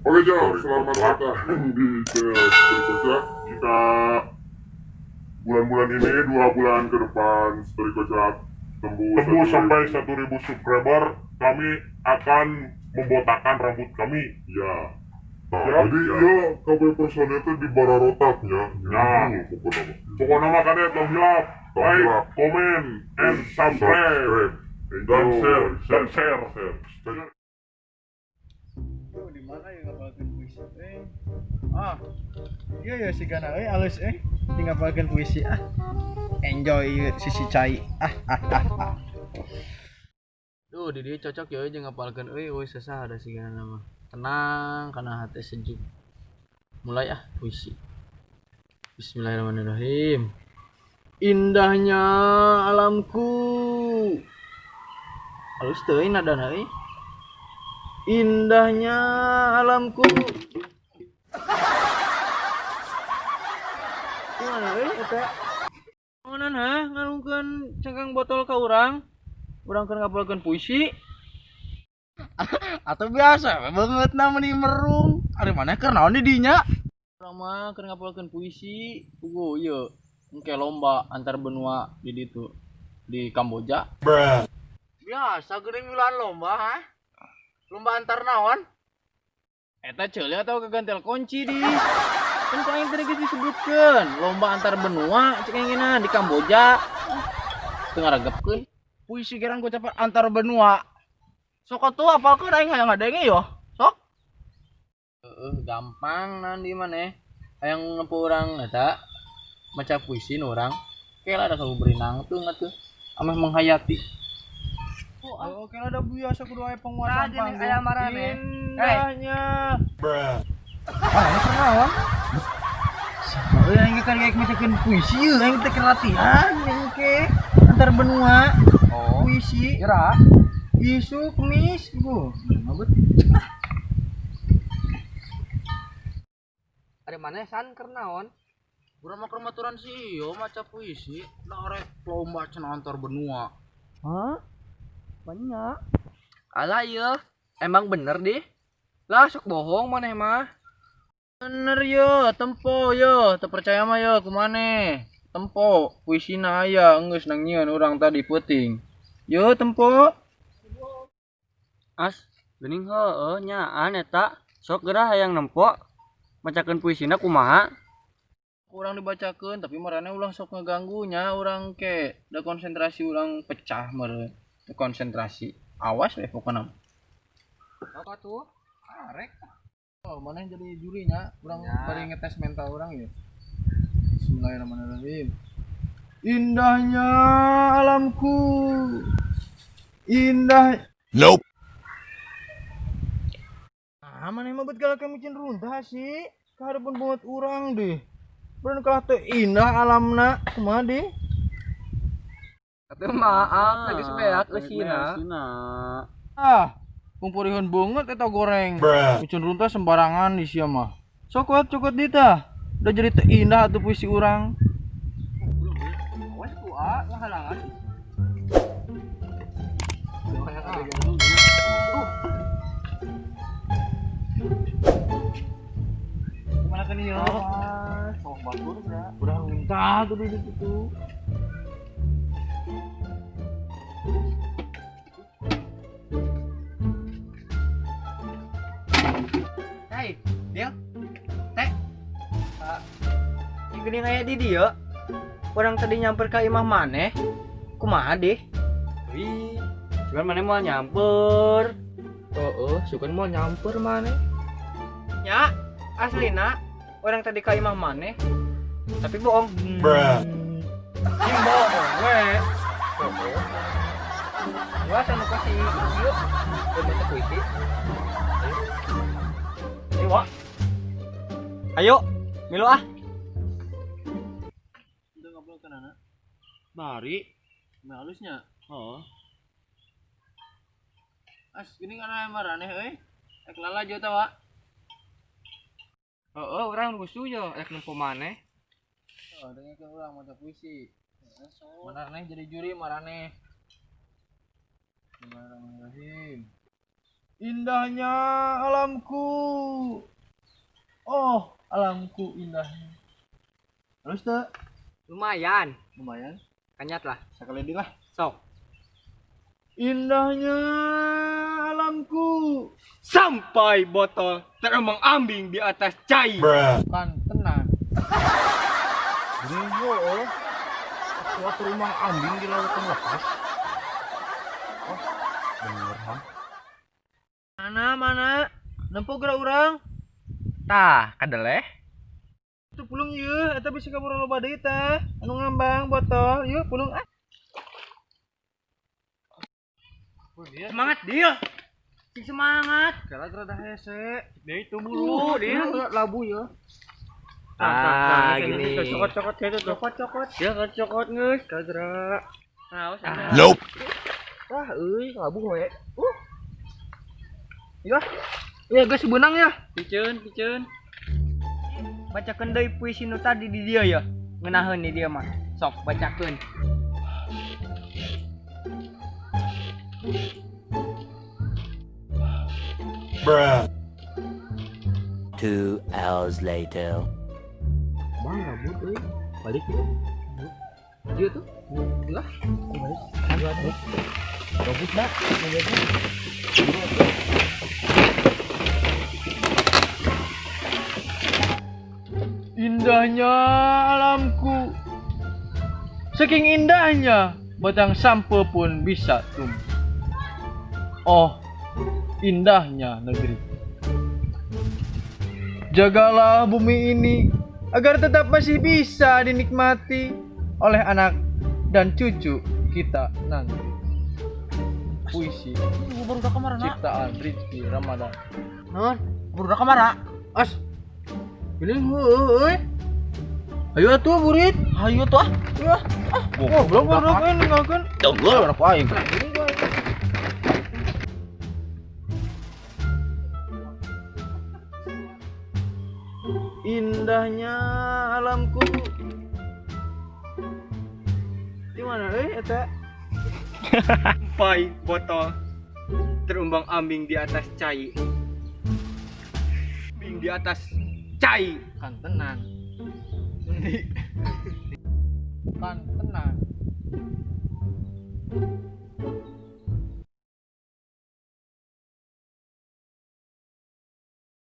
Oke Jo, selamat datang di channel Story. Jika bulan-bulan ini 2 bulan ke depan Story Kocak tembus sampai 1.000 subscriber, kami akan membotakkan rambut kami. Ya. Nah, jadi ya KB personnya itu di bara rotaknya. Nah, pokoknya makanya tong hilap, like, comment, and subscribe, dan share. Di mana ya ngapalkeun puisi iya ya si Gana alus di ngapalkeun puisi enjoy sisi cai Duh di dia cocok ya jeung ngapalkeun sesah ada si Gana mah tenang karena hati sejuk mulai puisi. Bismillahirrahmanirrahim. Indahnya alamku halus teuing nadana indahnya alamku. Gimana eta? Mana ngalungkeun cengkang botol ka urang keur ngapalkeun puisi. Atau biasa banget meni merung. Ari maneh keur naon di dinya? Urang mah keur ngapalkeun puisi, puguh ieu engke lomba antar benua di ditu di Kamboja. Biasa geuning miluan lomba lomba antar naon? Eta ceuli atau kegantel kunci di. Kan ku aing tadi disebutkeun, lomba antar benua cek engena di Kamboja. Teu ngaregepkeun. Puisi gerang gocapan antar benua. Sok atuh apalkeun aing hayang ngadenge yo. Sok. Gampang naon di maneh. Hayang nempo urang eta maca puisi nu urang. Kela ada kamu berenang tuh ngatuh. Ameh menghayati. Oke ada biasa kudu aya penguasaan panggung. Indahnya. Ini kenaon? Aing kan kayak macakeun puisi yeuh, aing teh latihan engke antar benua. Puisi. Ira. Isu kemis bu. Mabut. Ada mana san keur naon? Urang mah keur maturan sih yo maca puisi, da arek lomba cenah antar benua. Hah? Banyak. Alah ieu, emang bener deh. Lah sok bohong maneh mah. Bener yo, tempo yo, teu percaya mah yo kumaneh. Tempo, puisina aya geus nang nyieun urang tadi peuting. Yo tempo. As, geuning heueuh nyaan eta. Sok geurah hayang nempo. Macakeun puisina kumaha? Urang dibacakeun tapi marane ulang sok ngeganggu nya urang ke. Da konsentrasi urang pecah meureun. Konsentrasi. Awas we pokona. Apa tuh? Arek. Oh, mana yang jadi jurinya? Urang bari ngetes mental urang ya. Bismillahirrahmanirrahim. Indahnya alamku. Indah. Nope. Mana yang mabet galak micin runtah sih? Kahareupeun banget urang deh. Bener kalah teu indah alamna kumaha deh? Atuh maaf, lagi sebeak eusina. Kumpurihun banget eta goreng. Micin runtah sembarangan di sia mah. Cokot dita. Udah jadi teu indah atuh puisi urang. Awas ku ngahalangan. Gimana kan ieu? Sok batur ya. Udah runtah tuh di situ. Hai, dia. Teh. Geuning aya di dieu. Urang tadi nyamper ka imah maneh. Kumaha deh? Wih, cuman maneh moal nyamper. Sukan mau nyamper maneh. Nya, aslina orang tadi ka imah maneh. Tapi bohong. Ini bohong we. Gua anu kasih yuk. Baca puisi. Ayo, milu Udah ngobrol ke nana. Bari, halusnya. As gini kana marane Ek lala jo tawa. Urang rusuh yo, rek nempo maneh. Dengekeun urang maca puisi. Manarne jadi juri marane. Bismillahirrahmanirrahim. Indahnya alamku. alamku indahnya. Terus tuh Lumayan. lumayan Kanyat lah. sekali lah. Sok. Indahnya alamku. Sampai botol terombang-ambing di atas cai. Kan tenang. Ini yo. Suatu rumah ambing di lautan lepas. Oh, bener ha. Mana? Nempo gerak urang. Tah, kadeleh. Itu pulung ieu, eta bisa kabur loba deui teh. Anu ngambang botol, yuk pulung ah. Semangat dia. Cik semangat. Kala rada hese. Dia itu bulu dia. Labu ya. Gini. Cokot-cokot itu tuh. Cokot. Dia cokot geus. Kadra. Nope. Wah, labu we. Ya. Ya guys benang ya. Piceun. Bacakeun deui puisi nu tadi di dia ya. Ngeunaheun di dia mah. Sok bacakeun. Bruh. 2 hours later. Mana labu euy? Balik ya. Dia tuh. Lah, balik. Gabut dah. Indahnya alamku. Saking indahnya, batang sampo pun bisa tumbuh. Oh, indahnya negeri. Jagalah bumi ini agar tetap masih bisa dinikmati oleh anak dan cucu kita nanti. Puisi ciptaan Rizky Ramadan. Naon? Budak kamara. As. Ini heueuy. Ayo atuh burit. Ayo tuh ah. Goblok ini ninggalkeun. Tunggu. Berapa aing? Indahnya alamku. Di mana eta? Sampai botol terombang-ambing di atas cai. Ambing di atas cai. Kan tenang. Kan tenang.